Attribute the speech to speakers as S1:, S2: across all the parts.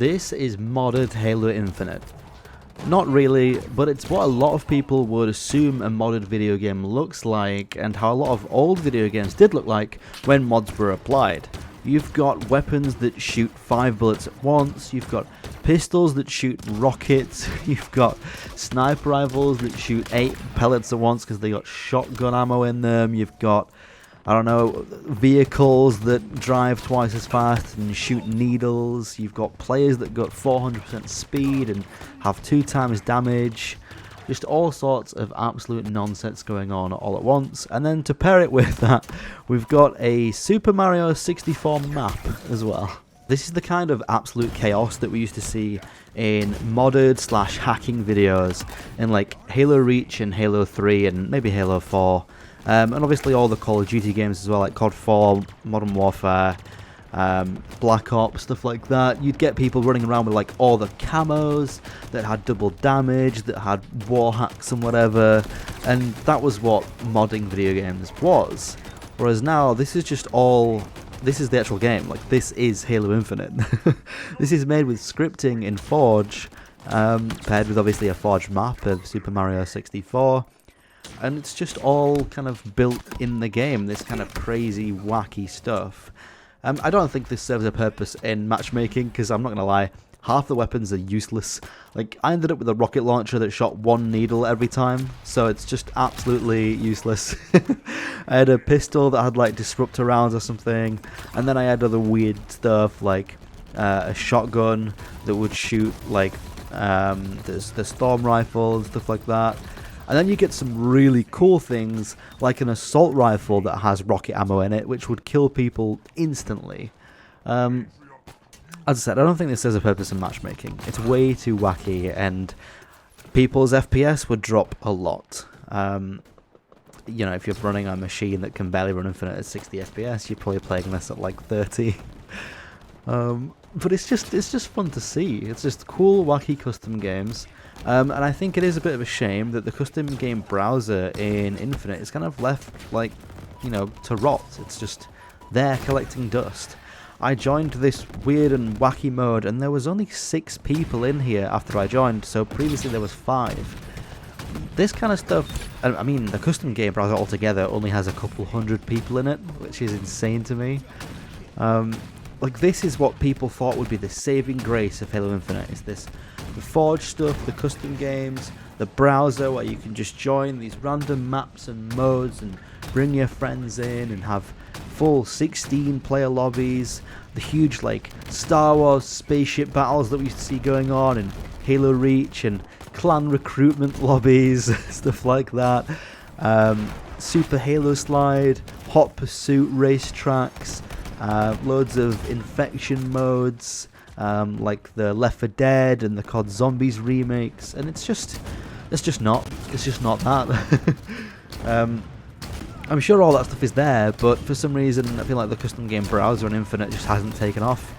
S1: This is modded Halo Infinite. Not really, but it's what a lot of people would assume a modded video game looks like, and how a lot of old video games did look like when mods were applied. You've got weapons that shoot 5 bullets at once, you've got pistols that shoot rockets, you've got sniper rifles that shoot 8 pellets at once because they got shotgun ammo in them, you've got, I don't know, vehicles that drive twice as fast and shoot needles, you've got players that got 400% speed and have 2 times damage, just all sorts of absolute nonsense going on all at once. And then to pair it with that, we've got a Super Mario 64 map as well. This is the kind of absolute chaos that we used to see in modded / hacking videos in like Halo Reach and Halo 3 and maybe Halo 4. And obviously all the Call of Duty games as well, like COD 4, Modern Warfare, Black Ops, stuff like that. You'd get people running around with like all the camos that had double damage, that had war hacks and whatever, and that was what modding video games was. Whereas now, this is just all... This is the actual game. Like, this is Halo Infinite. This is made with scripting in Forge, paired with obviously a Forge map of Super Mario 64. And it's just all kind of built in the game, this kind of crazy, wacky stuff. I don't think this serves a purpose in matchmaking, because I'm not going to lie, half the weapons are useless. Like, I ended up with a rocket launcher that shot 1 needle every time, so it's just absolutely useless. I had a pistol that had like disruptor rounds or something, and then I had other weird stuff like a shotgun that would shoot like the storm rifle and stuff like that. And then you get some really cool things, like an assault rifle that has rocket ammo in it, which would kill people instantly. As I said, I don't think this has a purpose in matchmaking. It's way too wacky, and people's FPS would drop a lot. You know, if you're running a machine that can barely run Infinite at 60 FPS, you're probably playing this at like 30. But it's just fun to see. It's just cool, wacky custom games. And I think it is a bit of a shame that the custom game browser in Infinite is kind of left, like, you know, to rot. It's just there collecting dust. I joined this weird and wacky mode, and there was only 6 people in here after I joined, so previously there was 5. This kind of stuff, I mean, the custom game browser altogether only has a couple hundred people in it, which is insane to me. Like, this is what people thought would be the saving grace of Halo Infinite, is this. The Forge stuff, the custom games, the browser where you can just join these random maps and modes and bring your friends in and have full 16 player lobbies, the huge like Star Wars spaceship battles that we used to see going on in Halo Reach, and clan recruitment lobbies, stuff like that. Super Halo Slide, Hot Pursuit racetracks, loads of infection modes, like the Left 4 Dead and the COD Zombies remakes, and it's just not that. I'm sure all that stuff is there, but for some reason I feel like the custom game browser on Infinite just hasn't taken off.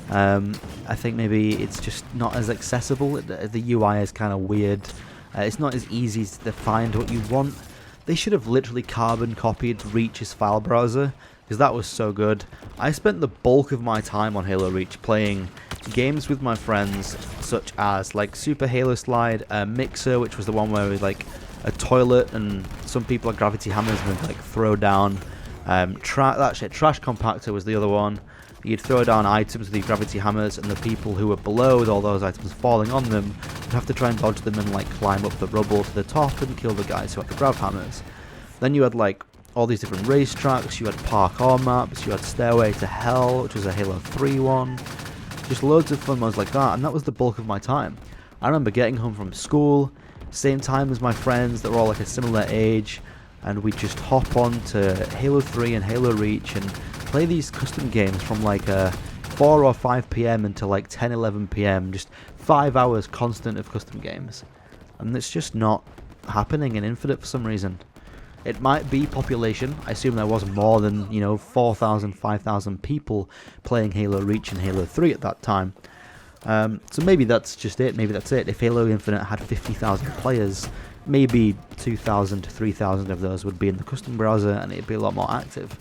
S1: I think maybe it's just not as accessible. The UI is kind of weird. It's not as easy to find what you want. They should have literally carbon copied Reach's file browser, because that was so good. I spent the bulk of my time on Halo Reach playing games with my friends, such as like Super Halo Slide, Mixer, which was the one where it was like a toilet and some people had gravity hammers and they'd like throw down Trash Compactor was the other one. You'd throw down items with these gravity hammers, and the people who were below with all those items falling on them would have to try and dodge them and like climb up the rubble to the top and kill the guys who had the grav hammers. Then you had like all these different racetracks, you had parkour maps, you had Stairway to Hell, which was a Halo 3 one. Just loads of fun modes like that, and that was the bulk of my time. I remember getting home from school, same time as my friends that were all like a similar age, and we'd just hop on to Halo 3 and Halo Reach and play these custom games from like 4 or 5 PM until like 10, 11 PM, just 5 hours constant of custom games. And it's just not happening in Infinite for some reason. It might be population. I assume there was more than, you know, 4,000, 5,000 people playing Halo Reach and Halo 3 at that time. So maybe that's just it. Maybe that's it. If Halo Infinite had 50,000 players, maybe 2,000 to 3,000 of those would be in the custom browser, and it'd be a lot more active.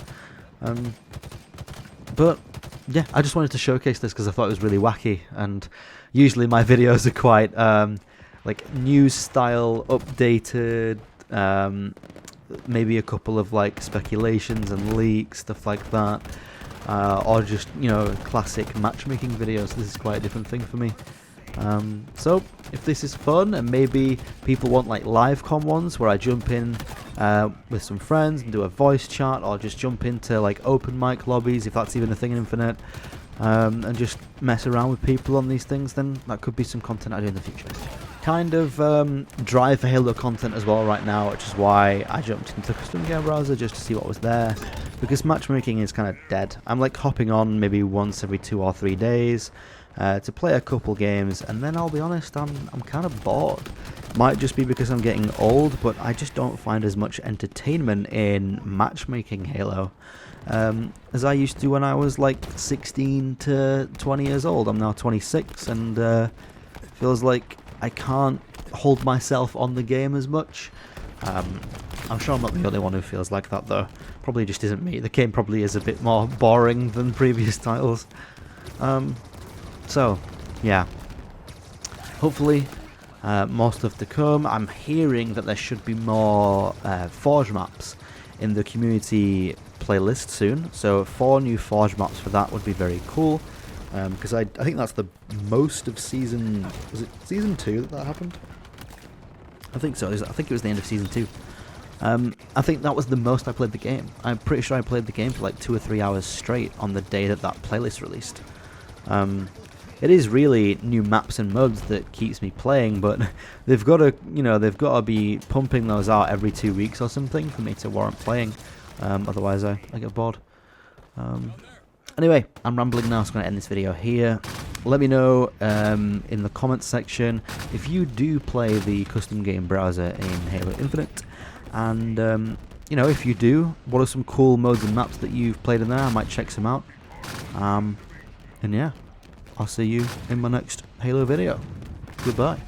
S1: But yeah, I just wanted to showcase this because I thought it was really wacky, and usually my videos are quite like news style, updated, maybe a couple of like speculations and leaks, stuff like that, or just, you know, classic matchmaking videos. This is quite a different thing for me. So if this is fun, and maybe people want like live com ones where I jump in with some friends and do a voice chat, or just jump into like open mic lobbies, if that's even a thing in Infinite, and just mess around with people on these things, then that could be some content I do in the future. Kind of drive for Halo content as well right now, which is why I jumped into Custom Game Browser just to see what was there, because matchmaking is kind of dead. I'm like hopping on maybe once every 2 or 3 days to play a couple games, and then I'll be honest, I'm kind of bored. Might just be because I'm getting old, but I just don't find as much entertainment in matchmaking Halo as I used to when I was like 16 to 20 years old. I'm now 26, and it feels like I can't hold myself on the game as much. I'm sure I'm not the only one who feels like that though. Probably just isn't me. The game probably is a bit more boring than previous titles. So, yeah. Hopefully, more stuff to come. I'm hearing that there should be more Forge maps in the community playlist soon. So 4 new Forge maps for that would be very cool. Because I think that's the most of season... Was it season 2 that happened? I think so. I think it was the end of season 2. I think that was the most I played the game. I'm pretty sure I played the game for like 2 or 3 hours straight on the day that playlist released. It is really new maps and modes that keeps me playing, but they've got to, you know, they've got to be pumping those out every 2 weeks or something for me to warrant playing. Otherwise, I get bored. Anyway, I'm rambling now, so I'm going to end this video here. Let me know in the comments section if you do play the custom game browser in Halo Infinite, and you know, if you do, what are some cool modes and maps that you've played in there? I might check some out. And yeah, I'll see you in my next Halo video. Goodbye.